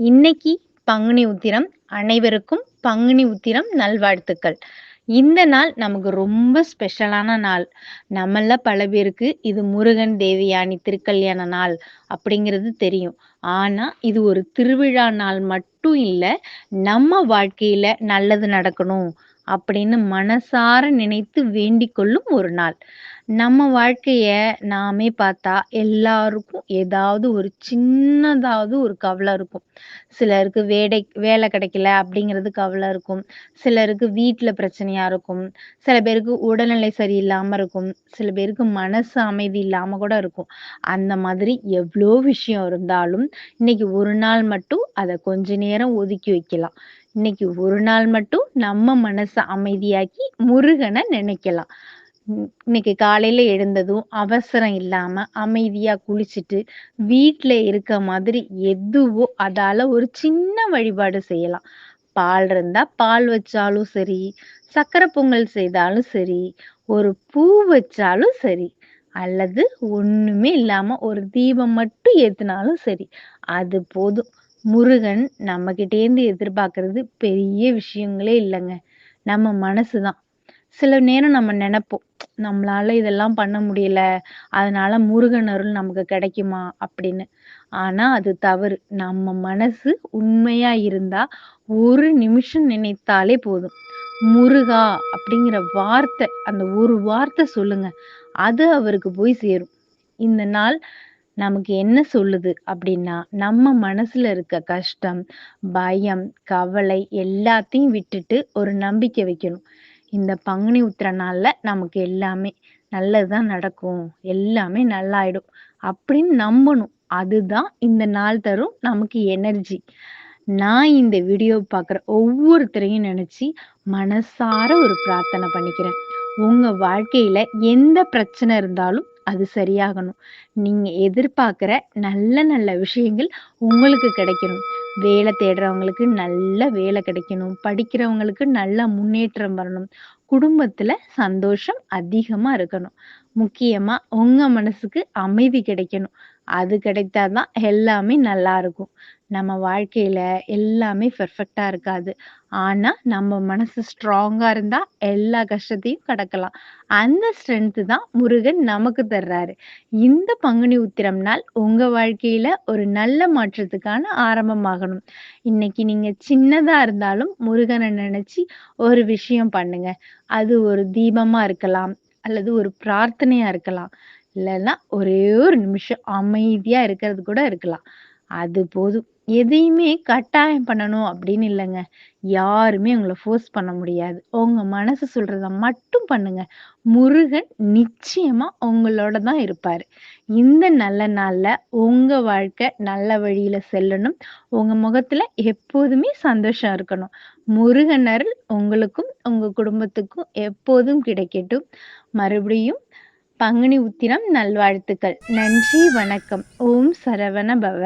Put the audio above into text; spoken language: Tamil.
இன்னைக்கு பங்குனி உத்திரம். அனைவருக்கும் பங்குனி உத்திரம் நல்வாழ்த்துக்கள். இந்த நாள் நமக்கு ரொம்ப ஸ்பெஷலான நாள். நம்மள பல பேருக்கு இது முருகன், தேவயானி திருக்கல்யாண நாள் அப்படிங்கிறது தெரியும். ஆனா, இது ஒரு திருவிழா நாள் மட்டும் இல்ல. நம்ம வாழ்க்கையில நல்லது நடக்கணும் அப்படின்னு மனசார நினைத்து வேண்டிக் கொள்ளும் ஒரு நாள். நம்ம வாழ்க்கைய நாமே பார்த்தா எல்லாருக்கும் ஏதாவது ஒரு சின்னதாவது ஒரு கவலை இருக்கும். சிலருக்கு வேலை கிடைக்கல அப்படிங்கிறது கவலை இருக்கும். சிலருக்கு வீட்ல பிரச்சனையா இருக்கும். சில பேருக்கு உடல்நிலை சரியில்லாம இருக்கும். சில பேருக்கு மனசு அமைதி இல்லாம கூட இருக்கும். அந்த மாதிரி எவ்ளோ விஷயம் இருந்தாலும், இன்னைக்கு ஒரு நாள் மட்டும் அத கொஞ்ச நேரம் ஒதுக்கி வைக்கலாம். இன்னைக்கு ஒரு நாள் மட்டும் நம்ம மனச அமைதியாக்கி முருகன நினைக்கலாம். இன்னைக்கு காலையில எழுந்ததும் அவசரம் இல்லாம அமைதியா குளிச்சுட்டு, வீட்ல இருக்க மாதிரி எதுவோ அதால ஒரு சின்ன வழிபாடு செய்யலாம். பால் இருந்தா பால் வச்சாலும் சரி, சர்க்கரை பொங்கல் செய்தாலும் சரி, ஒரு பூ வச்சாலும் சரி, அல்லது ஒண்ணுமே இல்லாம ஒரு தீபம் மட்டும் ஏத்துனாலும் சரி, அது போதும். முருகன் நம்மகிட்டேருந்து எதிர்பார்க்கிறது பெரிய விஷயங்களே இல்லங்க. நம்ம மனசு தான். சில நேரம் நம்ம நெனைப்போம், நம்மளால இதெல்லாம் பண்ண முடியல. அதனால முருகன் அருள் நமக்கு கிடைக்குமா? அப்படின்னு. ஆனா அது தவறு. நம்ம மனசு உண்மையா இருந்தா, ஒரு நிமிஷம் நினைத்தாலே போதும். முருகா அப்படிங்கிற வார்த்தை, அந்த ஒரு வார்த்தை சொல்லுங்க. அது அவருக்கு போய் சேரும். இந்த நாள் நமக்கு என்ன சொல்லுது அப்படின்னா, நம்ம மனசுல இருக்க கஷ்டம், பயம், கவலை எல்லாத்தையும் விட்டுட்டு ஒரு நம்பிக்கை வைக்கணும். இந்த பங்குனி உத்திர நாள்ல நமக்கு எல்லாமே நல்லது தான் நடக்கும். எல்லாமே நல்லாயிடும். அப்படின்னு நம்பணும். அதுதான் இந்த நாள் தரும் நமக்கு எனர்ஜி. நான் இந்த வீடியோ பார்க்குற ஒவ்வொருத்தரையும் நினைச்சு மனசார ஒரு பிரார்த்தனை பண்ணிக்கிறேன். உங்க வாழ்க்கையில எந்த பிரச்சனை இருந்தாலும் அது சரியாகணும். நீங்க எதிர்பார்க்கிற நல்ல நல்ல விஷயங்கள் உங்களுக்கு கிடைக்கணும். வேலை தேடுறவங்களுக்கு நல்ல வேலை கிடைக்கணும். படிக்கிறவங்களுக்கு நல்ல முன்னேற்றம் வரணும். குடும்பத்துல சந்தோஷம் அதிகமா இருக்கணும். முக்கியமா உங்க மனசுக்கு அமைதி கிடைக்கணும். அது கிடைத்தா தான் எல்லாமே நல்லா இருக்கும். நம்ம வாழ்க்கையில எல்லாமே பெர்ஃபெக்ட்டா இருக்காது. ஆனா, நம்ம மனசு ஸ்ட்ராங்கா இருந்தா எல்லா கஷ்டத்தையும் கடக்கலாம். அந்த ஸ்ட்ரென்த் தான் முருகன் நமக்கு தர்றாரு. இந்த பங்குனி உத்திரம் நாள் உங்க வாழ்க்கையில ஒரு நல்ல மாற்றத்துக்கான ஆரம்பமாகணும். இன்னைக்கு நீங்க சின்னதா இருந்தாலும் முருகன நினைச்சு ஒரு விஷயம் பண்ணுங்க. அது ஒரு தீபமா இருக்கலாம், அல்லது ஒரு பிரார்த்தனையா இருக்கலாம். இல்லன்னா ஒரே ஒரு நிமிஷம் அமைதியா இருக்கிறது கூட இருக்கலாம். அது போதும். எதையுமே கட்டாயம் பண்ணணும் அப்படின்னு இல்லங்க. யாருமே உங்கள ஃபோர்ஸ் பண்ண முடியாது. உங்க மனசு சொல்றத மட்டும் பண்ணுங்க. முருகன் நிச்சயமா உங்களோட தான் இருப்பாரு. இந்த நல்ல நாள்ல உங்க வாழ்க்கை நல்ல வழியில செல்லணும். உங்க முகத்துல எப்போதுமே சந்தோஷம் இருக்கணும். முருகன் அருள் உங்களுக்கும், உங்க குடும்பத்துக்கும் எப்போதும் கிடைக்கட்டும். மறுபடியும் பங்குனி உத்திரம் நல்வாழ்த்துக்கள். நன்றி, வணக்கம். ஓம் சரவண பவ.